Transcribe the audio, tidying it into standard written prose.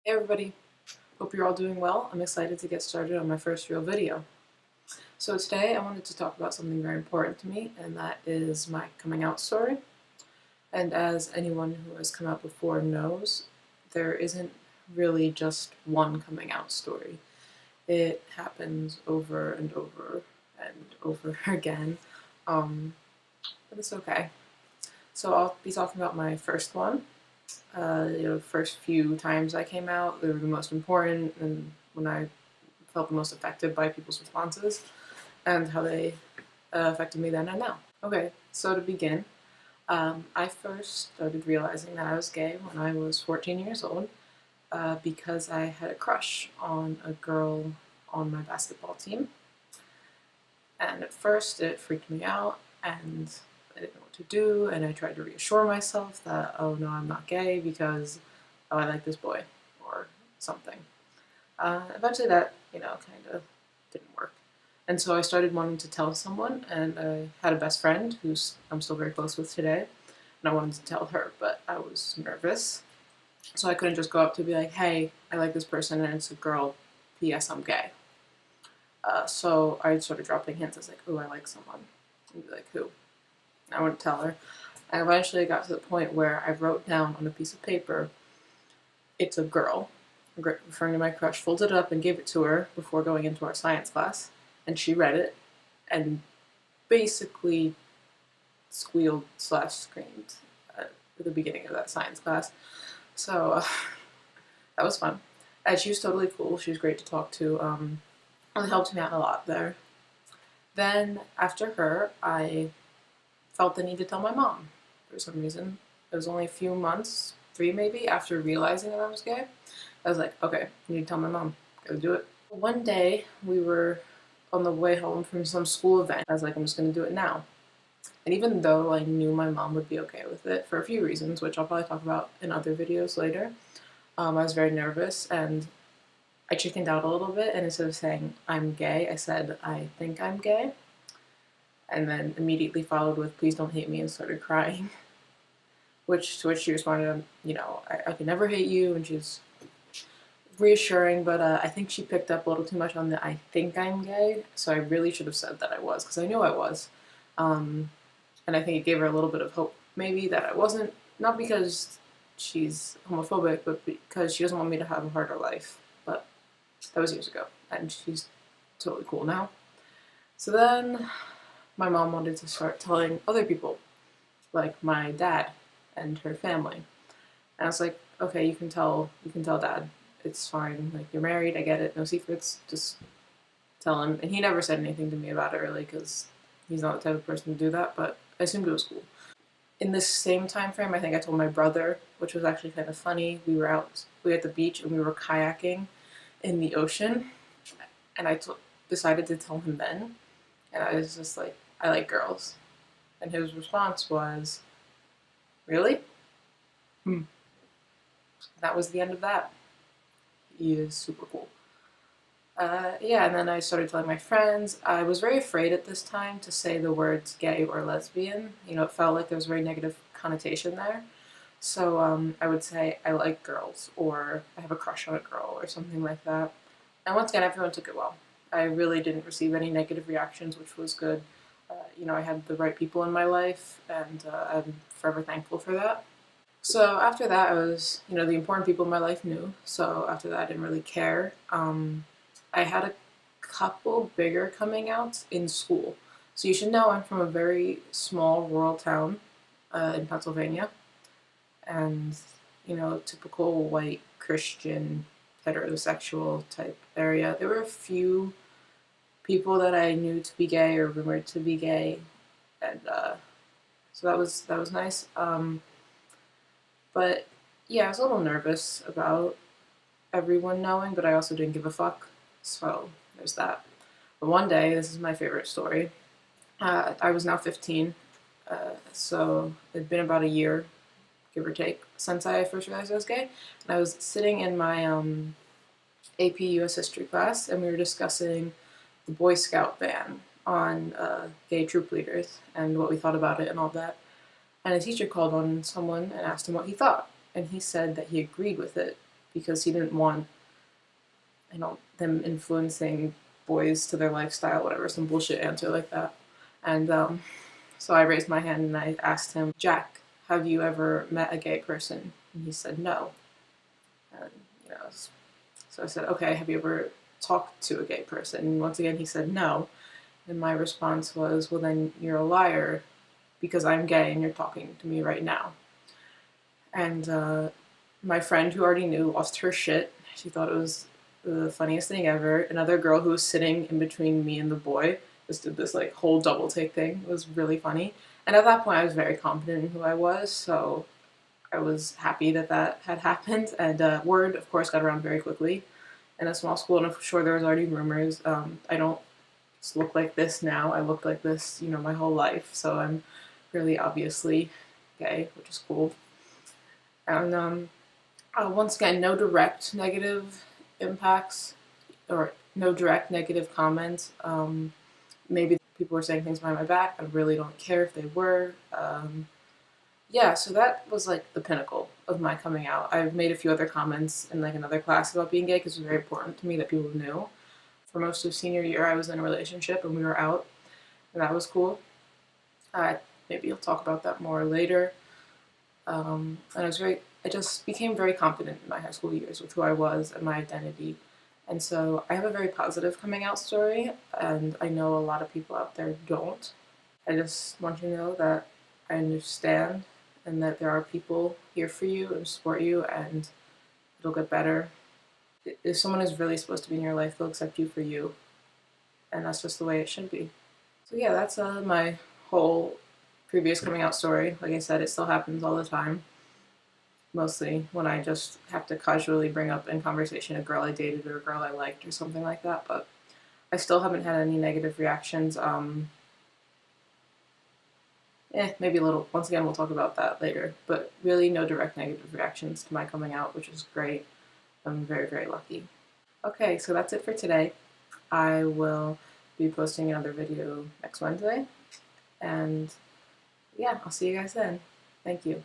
Hey everybody, hope you're all doing well. I'm excited to get started on my first real video. So today I wanted to talk about something very important to me, and that is my coming out story. And as anyone who has come out before knows, there isn't really just one coming out story. It happens over and over and over again, but it's okay. So I'll be talking about my first one. First few times I came out, they were the most important, and when I felt the most affected by people's responses and how they affected me then and now. Okay, so to begin, I first started realizing that I was gay when I was 14 years old because I had a crush on a girl on my basketball team. And at first it freaked me out and I didn't know what to do, and I tried to reassure myself that, oh no, I'm not gay because, oh, I like this boy or something. Eventually that, kind of didn't work. And so I started wanting to tell someone, and I had a best friend who I'm still very close with today, and I wanted to tell her, but I was nervous. So I couldn't just go up to be like, hey, I like this person and it's a girl, P.S. I'm gay. So I started dropping hints. I was like, oh, I like someone. And be like, who? I wouldn't tell her. I eventually got to the point where I wrote down on a piece of paper, it's a girl, referring to my crush, folded it up and gave it to her before going into our science class. And she read it and basically squealed / screamed at the beginning of that science class. So that was fun. And she was totally cool. She was great to talk to. Really helped me out a lot there. Then after her, I felt the need to tell my mom for some reason. It was only a few months, 3 maybe, after realizing that I was gay. I was like, okay, I need to tell my mom. Gotta do it. One day, we were on the way home from some school event. I was like, I'm just gonna do it now. And even though I knew my mom would be okay with it for a few reasons, which I'll probably talk about in other videos later, I was very nervous and I chickened out a little bit, and instead of saying I'm gay, I said I think I'm gay. And then immediately followed with please don't hate me and started crying. To which she responded, I can never hate you, and she's reassuring, but I think she picked up a little too much on the I think I'm gay, so I really should have said that I was, because I knew I was. And I think it gave her a little bit of hope, maybe, that I wasn't, not because she's homophobic, but because she doesn't want me to have a harder life. But that was years ago, and she's totally cool now. So then my mom wanted to start telling other people, like my dad and her family. And I was like, okay, you can tell dad. It's fine. Like, you're married, I get it, no secrets, just tell him. And he never said anything to me about it, really, because he's not the type of person to do that, but I assumed it was cool. In this same time frame, I think I told my brother, which was actually kind of funny. We were at the beach and we were kayaking in the ocean, and I decided to tell him then, and I was just like, I like girls. And his response was, really? That was the end of that. He is super cool. Yeah, and then I started telling my friends. I was very afraid at this time to say the words gay or lesbian. It felt like there was a very negative connotation there. So I would say I like girls, or I have a crush on a girl, or something like that. And once again, everyone took it well. I really didn't receive any negative reactions, which was good. I had the right people in my life, and I'm forever thankful for that. So after that, I was, the important people in my life knew. So after that, I didn't really care. I had a couple bigger coming outs in school. So you should know I'm from a very small rural town in Pennsylvania. And, typical white Christian heterosexual type area. There were a few people that I knew to be gay or rumored to be gay, and so that was nice. But yeah, I was a little nervous about everyone knowing, but I also didn't give a fuck. So there's that. But one day, this is my favorite story. I was now 15, so it'd been about a year, give or take, since I first realized I was gay. And I was sitting in my AP US History class, and we were discussing the Boy Scout ban on gay troop leaders and what we thought about it and all that. And a teacher called on someone and asked him what he thought. And he said that he agreed with it because he didn't want, them influencing boys to their lifestyle, whatever, some bullshit answer like that. And so I raised my hand and I asked him, Jack, have you ever met a gay person? And he said no. And so I said, okay, have you ever talked to a gay person? And once again, he said no. And my response was, well, then you're a liar because I'm gay and you're talking to me right now. And my friend, who already knew, lost her shit. She thought it was the funniest thing ever. Another girl who was sitting in between me and the boy just did this like whole double take thing. It was really funny. And at that point, I was very confident in who I was, so I was happy that that had happened. And word, of course, got around very quickly in a small school, and I'm sure there was already rumors. I don't look like this now. I looked like this, my whole life, so I'm really obviously gay, which is cool. And once again, no direct negative impacts or no direct negative comments. Maybe people were saying things behind my back. I really don't care if they were. Yeah, so that was like the pinnacle of my coming out. I've made a few other comments in like another class about being gay because it was very important to me that people knew. For most of senior year, I was in a relationship and we were out, and that was cool. Maybe I'll talk about that more later. And I just became very confident in my high school years with who I was and my identity. And so I have a very positive coming out story, and I know a lot of people out there don't. I just want you to know that I understand and that there are people here for you and support you, and it'll get better. If someone is really supposed to be in your life, they'll accept you for you, and that's just the way it should be. So yeah, that's my whole previous coming out story. Like I said, it still happens all the time. Mostly when I just have to casually bring up in conversation a girl I dated or a girl I liked or something like that, but I still haven't had any negative reactions. Maybe a little. Once again, we'll talk about that later, but really no direct negative reactions to my coming out, which is great. I'm very, very lucky. Okay, so that's it for today. I will be posting another video next Wednesday, and yeah, I'll see you guys then. Thank you.